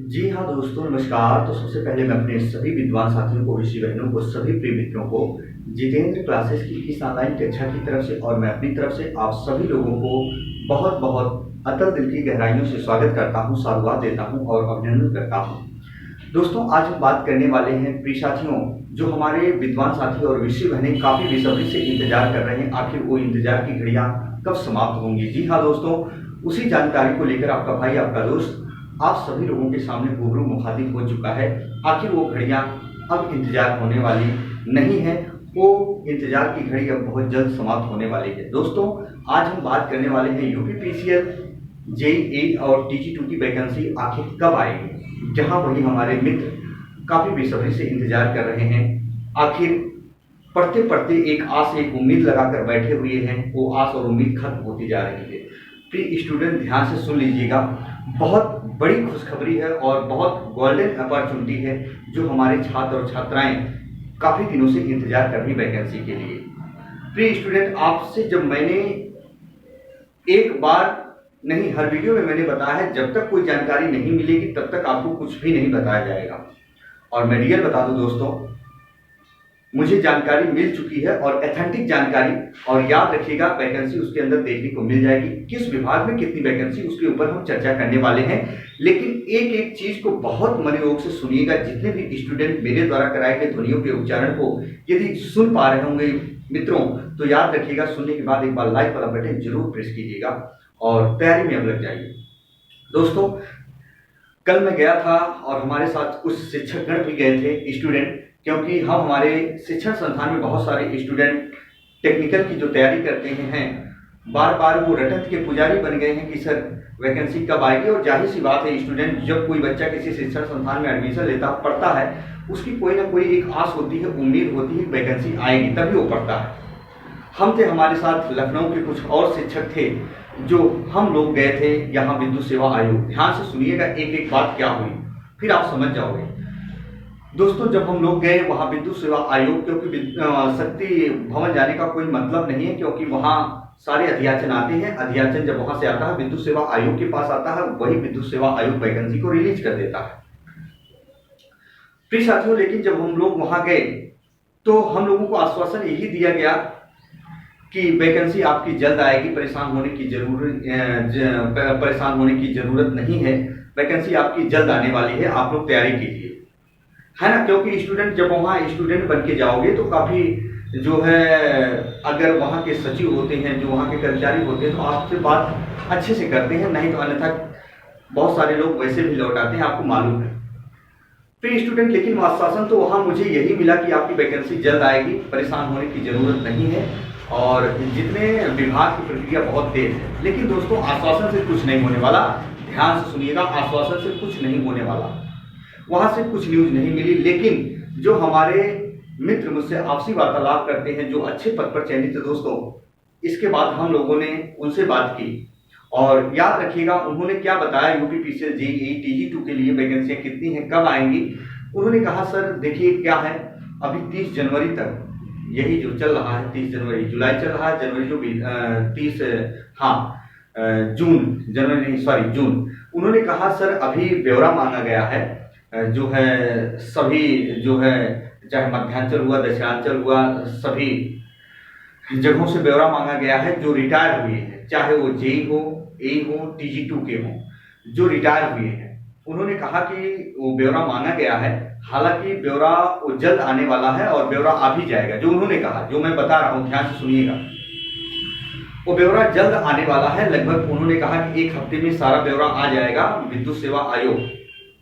जी हाँ दोस्तों, नमस्कार। तो सबसे पहले मैं अपने सभी विद्वान साथियों को, ऋषि बहनों को, सभी प्रिय मित्रों को जितेंद्र क्लासेस की इस ऑनलाइन कक्षा की तरफ से और मैं अपनी तरफ से आप सभी लोगों को बहुत बहुत अतल दिल की गहराइयों से स्वागत करता हूँ, साधुवाद देता हूँ और अभिनंदन करता हूँ। दोस्तों, आज हम बात करने वाले हैं प्रिय साथियों, जो हमारे विद्वान साथी और ऋषि बहनें काफ़ी बेसब्री से इंतजार कर रहे हैं, आखिर वो इंतजार की घड़ियाँ कब समाप्त होंगी। जी हाँ दोस्तों, उसी जानकारी को लेकर आपका भाई, आपका दोस्त आप सभी लोगों के सामने रूबरू मुखातिब हो चुका है। आखिर वो घड़ियां अब इंतजार होने वाली नहीं है, वो इंतजार की घड़ी अब बहुत जल्द समाप्त होने वाली है। दोस्तों, आज हम बात करने वाले हैं यूपीपीसीएल, जेईई और टीजी2 की वैकेंसी आखिर कब आएगी, जहां वही हमारे मित्र काफी बेसब्री से इंतजार कर रहे हैं। आखिर पढ़ते पढ़ते एक आस, एक उम्मीद लगाकर बैठे हुए हैं, वो आस और उम्मीद खत्म होती जा रही है। प्रिय स्टूडेंट, ध्यान से सुन लीजिएगा, बहुत बड़ी खुशखबरी है और बहुत गोल्डन अपॉर्चुनिटी है जो हमारे छात्र और छात्राएं काफ़ी दिनों से इंतजार कर रही वैकेंसी के लिए। प्रिय स्टूडेंट, आपसे जब मैंने एक बार नहीं, हर वीडियो में मैंने बताया है, जब तक कोई जानकारी नहीं मिलेगी तब तक आपको कुछ भी नहीं बताया जाएगा। और मैं रियल बता दूं दोस्तों, मुझे जानकारी मिल चुकी है और एथेंटिक जानकारी, और याद रखिएगा वैकेंसी उसके अंदर देखने को मिल जाएगी, किस विभाग में कितनी वैकेंसी, उसके ऊपर हम चर्चा करने वाले हैं। लेकिन एक एक चीज को बहुत मनोयोग से सुनिएगा। जितने भी स्टूडेंट मेरे द्वारा कराए गए ध्वनियों के उच्चारण को यदि सुन पा रहे होंगे मित्रों, तो याद रखिएगा, सुनने के बाद एक बार लाइक वाला बटन जरूर प्रेस कीजिएगा और तैयारी में अब लग जाइए। दोस्तों, कल मैं गया था और हमारे साथ कुछ शिक्षकगण भी गए थे, स्टूडेंट, क्योंकि हम हमारे शिक्षण संस्थान में बहुत सारे स्टूडेंट टेक्निकल की जो तैयारी करते हैं, बार बार वो रटंत के पुजारी बन गए हैं कि सर वैकेंसी कब आएगी। और जाहिर सी बात है, स्टूडेंट जब कोई बच्चा किसी शिक्षण संस्थान में एडमिशन लेता पढ़ता है, उसकी कोई ना कोई एक आस होती है, उम्मीद होती है वैकेंसी आएगी, तभी वो पढ़ता है। हम थे, हमारे साथ लखनऊ के कुछ और शिक्षक थे, जो हम लोग गए थे यहाँ विद्युत सेवा आयोग। ध्यान से सुनिएगा, एक एक बात क्या हुई, फिर आप समझ जाओगे। दोस्तों, जब हम लोग गए वहाँ विद्युत सेवा आयोग, क्योंकि शक्ति भवन जाने का कोई मतलब नहीं है, क्योंकि वहाँ सारे अध्याचन आते हैं। अध्याचन जब वहां से आता है, विद्युत सेवा आयोग के पास आता है, वही विद्युत सेवा आयोग वैकेंसी को रिलीज कर देता है। प्रिय साथियों, लेकिन जब हम लोग वहां गए तो हम लोगों को आश्वासन यही दिया गया कि वैकेंसी आपकी जल्द आएगी, परेशान होने की जरूरत नहीं है, वैकेंसी आपकी जल्द आने वाली है, आप लोग तैयारी कीजिए, है ना। क्योंकि स्टूडेंट जब वहाँ स्टूडेंट बन के जाओगे तो काफ़ी जो है, अगर वहाँ के सचिव होते हैं, जो वहाँ के कर्मचारी होते हैं, तो आपसे बात अच्छे से करते हैं, नहीं तो अन्यथा बहुत सारे लोग वैसे भी लौट आते हैं, आपको मालूम है। फिर स्टूडेंट, लेकिन आश्वासन तो वहाँ मुझे यही मिला कि आपकी वैकेंसी जल्द आएगी, परेशान होने की ज़रूरत नहीं है, और जितने विभाग की प्रक्रिया बहुत तेज है। लेकिन दोस्तों, आश्वासन से कुछ नहीं होने वाला, ध्यान से सुनिएगा, आश्वासन से कुछ नहीं होने वाला, वहां से कुछ न्यूज नहीं मिली। लेकिन जो हमारे मित्र मुझसे आपसी वार्तालाप करते हैं, जो अच्छे पद पर चयनित है दोस्तों, इसके बाद हम लोगों ने उनसे बात की और याद रखिएगा उन्होंने क्या बताया, यूपीपीसीएल, जेईई, टीजी2 के लिए वैकेंसियां कितनी हैं, कब आएंगी। उन्होंने कहा सर देखिए क्या है, अभी 30 जनवरी तक यही जो चल रहा है, 30 जनवरी, जुलाई चल रहा है, जनवरी जो 30, हाँ जून, जनवरी नहीं सॉरी जून। उन्होंने कहा सर अभी ब्यौरा मांगा गया है, जो है सभी जो है, चाहे मध्यांचल हुआ, दक्षिणांचल हुआ, सभी जगहों से ब्यौरा मांगा गया है, जो रिटायर हुए हैं, चाहे वो जेई हो, ए हो, टीजी2 के हो, जो रिटायर हुए हैं। उन्होंने कहा कि वो ब्यौरा मांगा गया है, हालांकि ब्यौरा वो जल्द आने वाला है और ब्यौरा आ भी जाएगा। जो उन्होंने कहा, जो मैं बता रहा हूँ, ध्यान से सुनिएगा, वो ब्यौरा जल्द आने वाला है। लगभग उन्होंने कहा कि एक हफ्ते में सारा ब्यौरा आ जाएगा। विद्युत सेवा आयोग,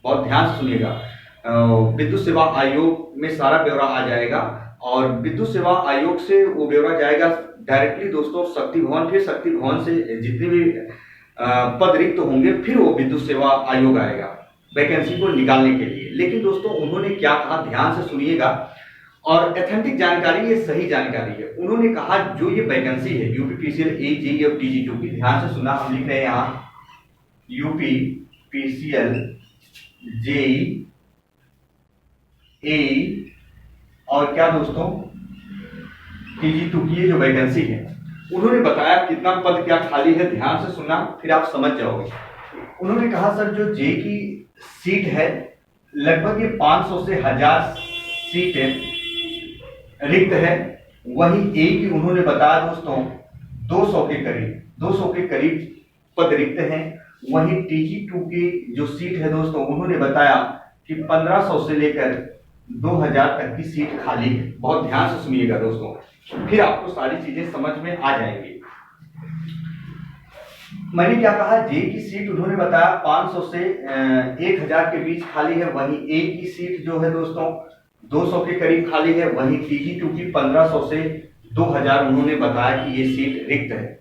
बहुत ध्यान से सुनिएगा, विद्युत सेवा आयोग में सारा ब्यौरा आ जाएगा और विद्युत सेवा आयोग से वो ब्यौरा जाएगा डायरेक्टली दोस्तों शक्ति भवन, फिर शक्ति भवन से जितने भी पद रिक्त होंगे, फिर वो विद्युत सेवा आयोग आएगा वैकेंसी को निकालने के लिए। लेकिन दोस्तों, उन्होंने क्या कहा, ध्यान से सुनिएगा, और एथेंटिक जानकारी, ये सही जानकारी है। उन्होंने कहा जो ये वैकेंसी है यूपीपीसीएल, जेईई और टीजी2 की, ध्यान से सुना, हम लिख रहे हैं यहाँ यूपीपीसीएल, जेई, ए और क्या दोस्तों, टीजी2 की जो वैकेंसी है, उन्होंने बताया कितना पद क्या खाली है। ध्यान से सुनना, फिर आप समझ जाओगे। उन्होंने कहा सर जो जे की सीट है, लगभग ये 500 से 1000 सीटें रिक्त है। वहीं एक ही उन्होंने बताया दोस्तों 200 के करीब पद रिक्त हैं। वहीं TG2 की जो सीट है दोस्तों, उन्होंने बताया कि 1500 से लेकर 2000 तक की सीट खाली है। बहुत ध्यान से सुनिएगा दोस्तों, फिर आपको सारी चीजें समझ में आ जाएंगी। मैंने क्या कहा, जे की सीट उन्होंने बताया 500 से 1000 के बीच खाली है। वहीं ए की सीट जो है दोस्तों 200 के करीब खाली है। वहीं TG2 की 1500 से 2000 उन्होंने बताया कि ये सीट रिक्त है।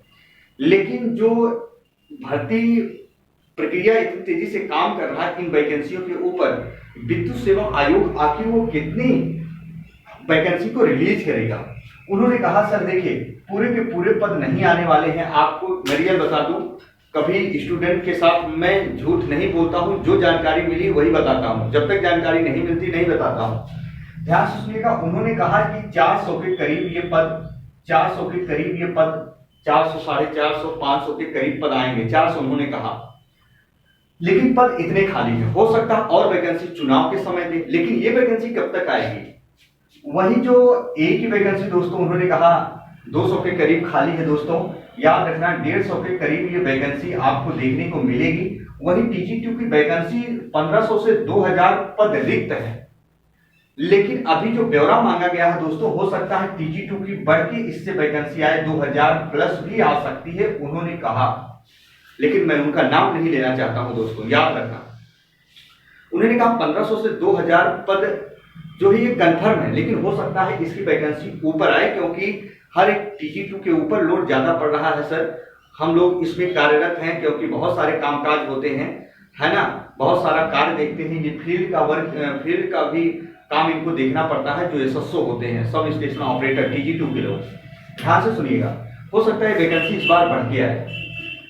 लेकिन जो भर्ती प्रक्रिया इतनी तेजी से काम कर रहा है इन वैकेंसियों के ऊपर, विद्युत सेवा आयोग आखिर वो कितनी वैकेंसी को रिलीज करेगा। उन्होंने कहा सर देखिए, पूरे के पूरे पद नहीं आने वाले हैं। आपको मैं रियल बता दूं, कभी स्टूडेंट के साथ मैं झूठ नहीं बोलता हूं, जो जानकारी मिली वही बताता हूं। जब तक जानकारी नहीं मिलती नहीं बताता हूं। ध्यान से सुनिएगा, उन्होंने कहा कि 400 के करीब ये पद 400 के करीब ये पद 400, 450, 500 के करीब पद आएंगे। 400 उन्होंने कहा, लेकिन पद इतने खाली हैं। हो सकता है और वैकेंसी चुनाव के समय दे, लेकिन ये वैकेंसी कब तक आएगी। वहीं जो ए की वैकेंसी दोस्तों उन्होंने कहा 200 के करीब खाली है दोस्तों। याद रखना 150 के करीब ये वैकेंसी आपको देखने को मिलेगी। वहीं TG2 की वैकेंसी 1500 से 2000 पद रिक्त है। लेकिन अभी जो ब्यौरा मांगा गया है दोस्तों, हो सकता है TG2 की बढ़ के इससे वैकेंसी आए 2000 प्लस भी आ सकती है, उन्होंने कहा। लेकिन मैं उनका नाम नहीं लेना चाहता हूं दोस्तों, याद रखना। उन्होंने कहा 1500 से 2000 पद जो है ये कंफर्म है, लेकिन हो सकता है इसकी वैकेंसी ऊपर आए, क्योंकि हर एक TG2 के ऊपर लोड ज्यादा पड़ रहा है सर। हम लोग इसमें कार्यरत हैं, क्योंकि बहुत सारे कामकाज होते हैं, है ना, बहुत सारा कार्य देखते हैं। ये फील्ड का वर्क, फील्ड का भी काम इनको देखना पड़ता है। जो SSO होते हैं, सब स्टेशन ऑपरेटर, TG2 के लोग, ध्यान से सुनिएगा। हो सकता है वैकेंसी इस बार बढ़ के आए,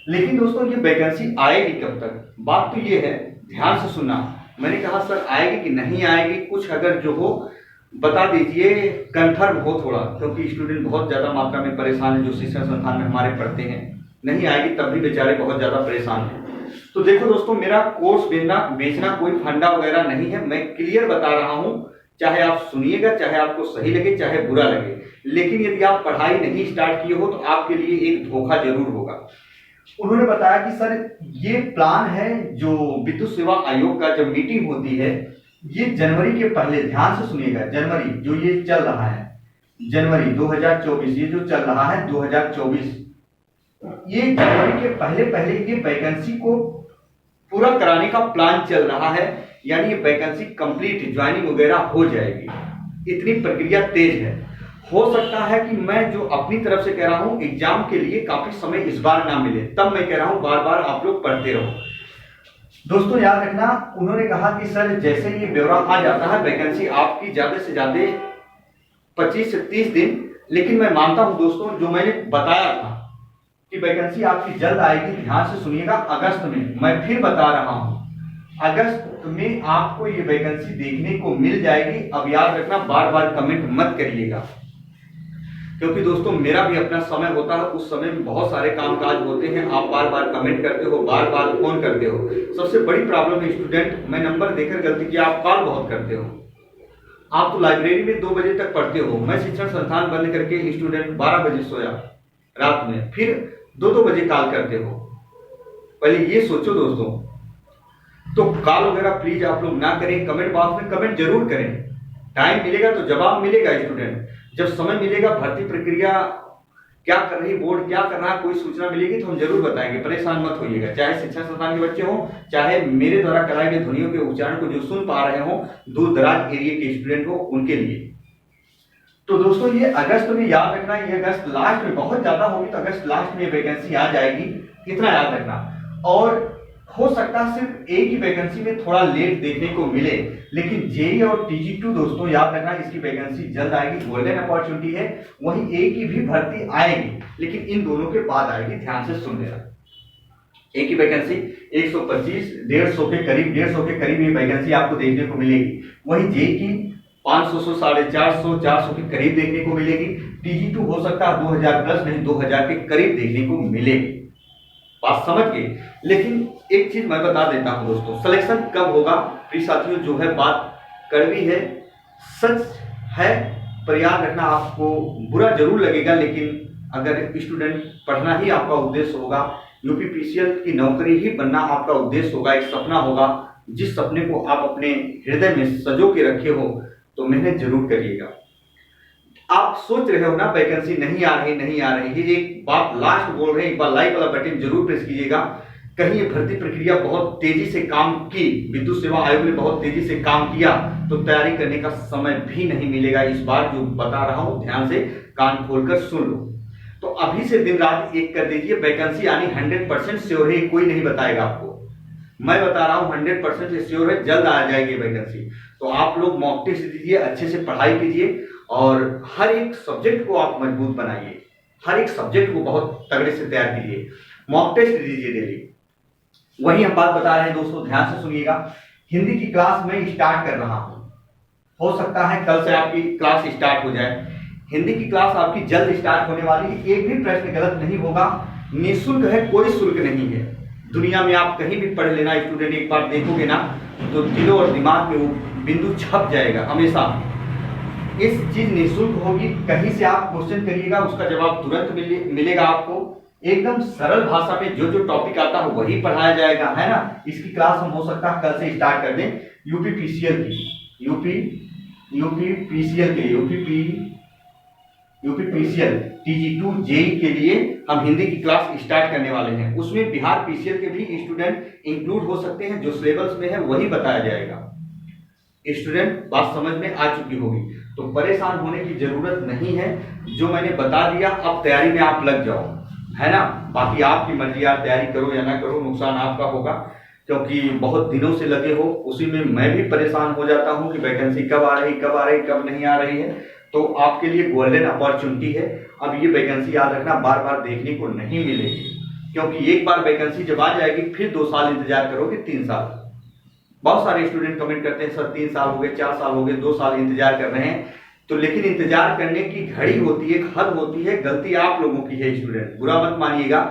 लेकिन दोस्तों ये वैकेंसी आएगी कब तक, बात तो ये है, ध्यान से सुनना। मैंने कहा सर आएगी कि नहीं आएगी, कुछ अगर जो हो बता दीजिए, कंफर्म हो थोड़ा, क्योंकि स्टूडेंट बहुत ज्यादा मात्रा में परेशान है जो शिक्षण संस्थान में हमारे पढ़ते हैं। नहीं आएगी तब भी बेचारे बहुत ज्यादा परेशान हैं। तो देखो दोस्तों, मेरा कोर्स बेचना कोई फंडा वगैरह नहीं है, मैं क्लियर बता रहा हूं। चाहे आप सुनिएगा, चाहे आपको सही लगे, चाहे बुरा लगे, लेकिन यदि आप पढ़ाई नहीं स्टार्ट किए हो तो आपके लिए एक धोखा जरूर होगा। उन्होंने बताया कि सर ये प्लान है, जो विद्युत सेवा आयोग का जब मीटिंग होती है ये जनवरी के पहले, ध्यान से सुनिएगा, जनवरी जो ये चल रहा है, जनवरी 2024, ये जो चल रहा है 2024, ये जनवरी के पहले ये वैकेंसी को पूरा कराने का प्लान चल रहा है। यानी ये वैकेंसी कंप्लीट, ज्वाइनिंग वगैरह हो जाएगी। इतनी प्रक्रिया तेज है। हो सकता है कि मैं जो अपनी तरफ से कह रहा हूं, एग्जाम के लिए काफी समय इस बार ना मिले, तब मैं कह रहा हूं बार बार आप लोग पढ़ते रहो। दोस्तों याद रखना, उन्होंने कहा कि सर जैसे ये ब्यौरा आ जाता है, वैकेंसी आपकी ज्यादा से ज्यादा 25 से 30 दिन, लेकिन मैं मानता हूं दोस्तों, जो मैंने बताया था कि वैकेंसी आपकी जल्द आएगी। ध्यान से सुनिएगा, अगस्त में, मैं फिर बता रहा हूं, अगस्त में आपको ये वैकेंसी देखने को मिल जाएगी। अब याद रखना, बार बार कमेंट मत करिएगा, क्योंकि दोस्तों मेरा भी अपना समय होता है, उस समय में बहुत सारे कामकाज होते हैं। आप बार बार कमेंट करते हो, बार बार फोन करते हो। सबसे बड़ी प्रॉब्लम है स्टूडेंट, मैं नंबर देकर गलती किया, आप कॉल बहुत करते हो। आप तो लाइब्रेरी में 2 बजे तक पढ़ते हो, मैं शिक्षण संस्थान बंद करके स्टूडेंट 12 बजे सोया रात में, फिर 2-2 बजे कॉल करते हो। पहले ये सोचो दोस्तों। तो कॉल वगैरह प्लीज आप लोग ना करें, कमेंट बॉक्स में कमेंट जरूर करें। टाइम मिलेगा तो जवाब मिलेगा स्टूडेंट, जब समय मिलेगा, भर्ती प्रक्रिया क्या कर रही, बोर्ड क्या कर रहा है, कोई सूचना मिलेगी तो हम जरूर बताएंगे। परेशान मत होइएगा, चाहे शिक्षण संस्थान के बच्चे हों, चाहे मेरे द्वारा कराए गए ध्वनियों के उच्चारण को जो सुन पा रहे हो, दूर दराज एरिया के स्टूडेंट हो, उनके लिए। तो दोस्तों ये अगस्त में, याद रखना, ये अगस्त लास्ट में, बहुत ज्यादा होगी तो अगस्त लास्ट में वैकेंसी आ जाएगी, इतना याद रखना। और हो सकता है सिर्फ एक ही वैकेंसी में थोड़ा लेट देखने को मिले, लेकिन जेई और TG2 दोस्तों याद रखना, इसकी वैकेंसी जल्द आएगी, गोल्डन अपॉर्चुनिटी है। वहीं ए की भी भर्ती आएगी, लेकिन इन दोनों के बाद आएगी, ध्यान से सुन लेना। ए की वैकेंसी 125, 150 के करीब, 150 के करीब ये वैकेंसी आपको देखने को मिलेगी। वहीं जेई की 500 से 450, 400 के करीब देखने को मिलेगी। TG2 हो सकता है 2000 प्लस, नहीं 2000 के करीब देखने को मिलेगी। बात समझ गए। लेकिन एक चीज मैं बता देता हूं दोस्तों, सिलेक्शन कब होगा प्रिय साथियों, जो है बात कड़वी है, सच है, पर याद रखना आपको बुरा जरूर लगेगा, लेकिन अगर स्टूडेंट पढ़ना ही आपका उद्देश्य होगा, यूपीपीसीएल की नौकरी ही बनना आपका उद्देश्य होगा, एक सपना होगा, जिस सपने को आप अपने हृदय में सजो के रखे हो, तो मेहनत जरूर करिएगा। आप सोच रहे हो ना वैकेंसी नहीं आ रही नहीं आ रही है, एक बात लास्ट बोल रहे हैं, एक बार लाइक वाला बटन जरूर प्रेस कीजिएगा। कहीं ये भर्ती प्रक्रिया बहुत तेजी से काम की, विद्युत सेवा आयोग ने बहुत तेजी से काम किया, तो तैयारी करने का समय भी नहीं मिलेगा। इस बार जो बता रहा हूं ध्यान से कान खोलकर सुन लो। तो अभी से दिन रात एक कर दीजिए, वैकेंसी आनी 100% श्योर है, कोई नहीं बताएगा आपको, मैं बता रहा हूं 100% श्योर है, जल्द आ जाएगी वैकेंसी। तो आप लोग मॉक टेस्ट दीजिए, अच्छे से पढ़ाई कीजिए और हर एक सब्जेक्ट को आप मजबूत बनाइए, हर एक सब्जेक्ट को बहुत तगड़े से तैयार कीजिए, मॉक टेस्ट दीजिए डेली। वही हम बात बता रहे हैं दोस्तों, ध्यान से सुनिएगा। हिंदी की क्लास में स्टार्ट कर रहा हूं, हो सकता है कल से आपकी क्लास स्टार्ट हो जाए। हिंदी की क्लास आपकी जल्द स्टार्ट होने वाली है, एक भी प्रश्न गलत नहीं होगा, निःशुल्क है, कोई शुल्क नहीं है। दुनिया में आप कहीं भी पढ़ लेना स्टूडेंट, एक बार देखोगे ना तो दिलों और दिमाग में वो बिंदु छप जाएगा हमेशा। इस चीज निःशुल्क होगी, कहीं से आप क्वेश्चन करिएगा उसका जवाब तुरंत मिलेगा आपको, एकदम सरल भाषा में जो जो टॉपिक आता है वही पढ़ाया जाएगा, है ना। इसकी क्लास हम हो सकता है कल से स्टार्ट कर दें। यूपीपीसीएल की यूपीपीसीएल के यूपीपीसीएल TG2 जेई के लिए हम हिंदी की क्लास स्टार्ट करने वाले हैं। उसमें बिहार पीसीएल के भी स्टूडेंट इंक्लूड हो सकते हैं, जो सिलेबस में है वही बताया जाएगा। स्टूडेंट बात समझ में आ चुकी होगी, तो परेशान होने की जरूरत नहीं है, जो मैंने बता दिया अब तैयारी में आप लग जाओ, है ना। बाकी आपकी मर्जी, आप तैयारी करो या ना करो, नुकसान आपका होगा, क्योंकि बहुत दिनों से लगे हो उसी में मैं भी परेशान हो जाता हूं कि वैकेंसी कब आ रही कब नहीं आ रही है। तो आपके लिए गोल्डन अपॉर्चुनिटी है। अब ये वैकेंसी याद रखना बार बार देखने को नहीं मिलेगी, क्योंकि एक बार वैकेंसी जब आ जाएगी फिर 2 साल इंतजार करोगे, 3 साल। बहुत सारे स्टूडेंट कमेंट करते हैं सर 3 साल हो गए, 4 साल हो गए, 2 साल इंतजार कर रहे हैं। तो लेकिन इंतजार करने की घड़ी होती है, हद होती है, गलती आप लोगों की है स्टूडेंट, बुरा मत मानिएगा।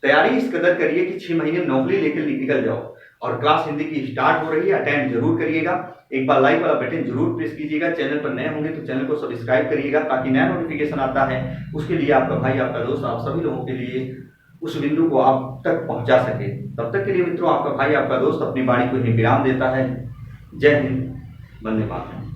तैयारी इस कदर करिए कि 6 महीने नौकरी लेकर निकल जाओ। और क्लास हिंदी की स्टार्ट हो रही है, अटेंड जरूर करिएगा। एक बार लाइक वाला बटन जरूर प्रेस कीजिएगा। चैनल पर नए होंगे तो चैनल को सब्सक्राइब करिएगा, ताकि नया नोटिफिकेशन आता है उसके लिए आपका भाई, आपका दोस्त, आप सभी लोगों के लिए उस बिंदु को आप तक पहुंचा सके। तब तक के लिए मित्रों, आपका भाई, आपका दोस्त अपनी वाणी को ही विराम देता है। जय हिंद, वंदे मातरम।